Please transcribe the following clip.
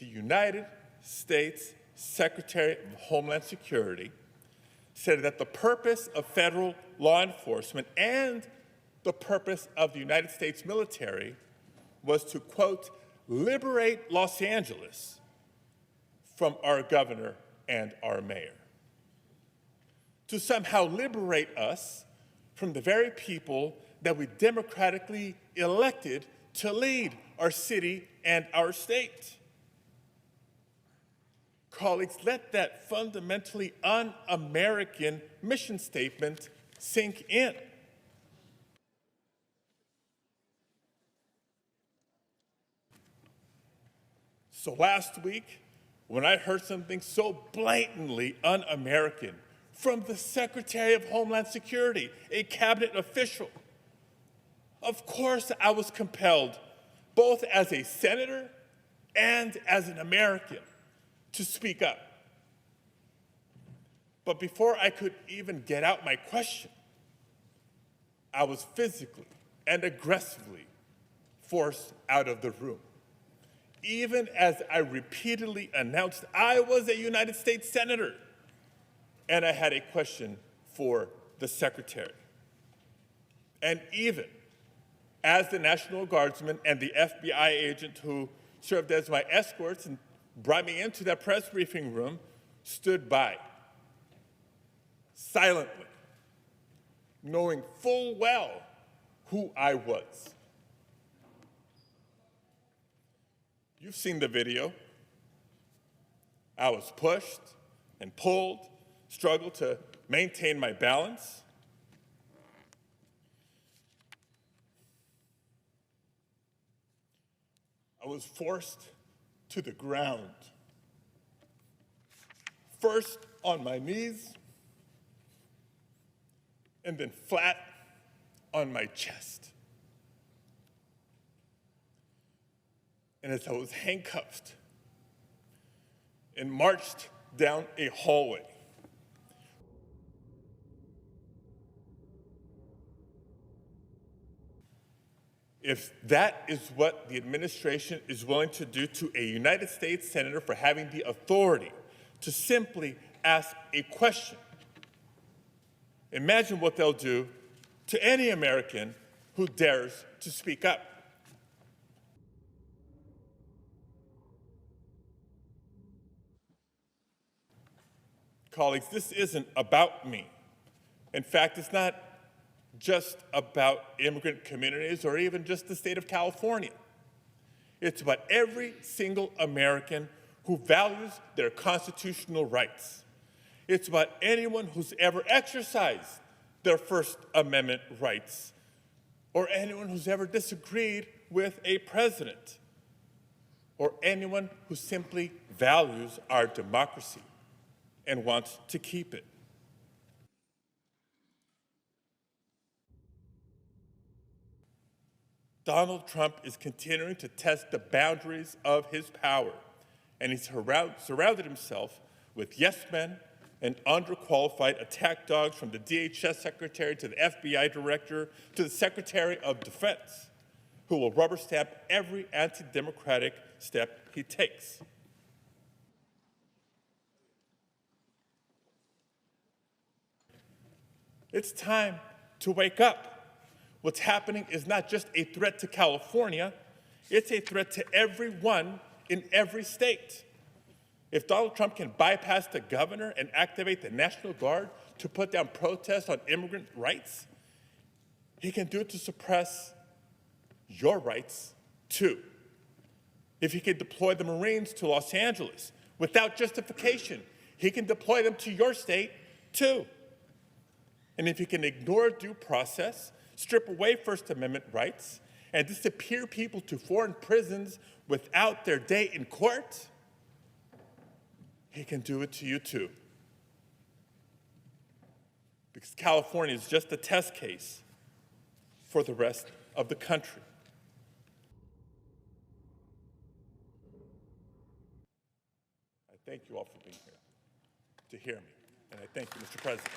The United States Secretary of Homeland Security said that the purpose of federal law enforcement and the purpose of the United States military was to, quote, liberate Los Angeles from our governor and our mayor. To somehow liberate us from the very people that we democratically elected to lead our city and our state. Colleagues, let that fundamentally un-American mission statement sink in. So last week, when I heard something so blatantly un-American from the Secretary of Homeland Security, a cabinet official, of course I was compelled, both as a senator and as an American, to speak up. But before I could even get out my question, I was physically and aggressively forced out of the room, even as I repeatedly announced I was a United States Senator and I had a question for the Secretary. And even as the National Guardsman and the FBI agent who served as my escorts and brought me into that press briefing room stood by, silently, knowing full well who I was. You've seen the video. I was pushed and pulled, struggled to maintain my balance. I was forced to the ground, first on my knees, and then flat on my chest. And as I was handcuffed and marched down a hallway, if that is what the administration is willing to do to a United States senator for having the authority to simply ask a question, imagine what they'll do to any American who dares to speak up. Colleagues, this isn't about me. In fact, it's not just about immigrant communities or even just the state of California. It's about every single American who values their constitutional rights. It's about anyone who's ever exercised their First Amendment rights, or anyone who's ever disagreed with a president, or anyone who simply values our democracy and wants to keep it. Donald Trump is continuing to test the boundaries of his power, and he's surrounded himself with yes men and underqualified attack dogs, from the DHS secretary to the FBI director to the Secretary of Defense, who will rubber stamp every anti-democratic step he takes. It's time to wake up. What's happening is not just a threat to California, it's a threat to everyone in every state. If Donald Trump can bypass the governor and activate the National Guard to put down protests on immigrant rights, he can do it to suppress your rights too. If he can deploy the Marines to Los Angeles without justification, he can deploy them to your state too. And if he can ignore due process, strip away First Amendment rights, and disappear people to foreign prisons without their day in court, he can do it to you too. Because California is just a test case for the rest of the country. I thank you all for being here to hear me, and I thank you, Mr. President.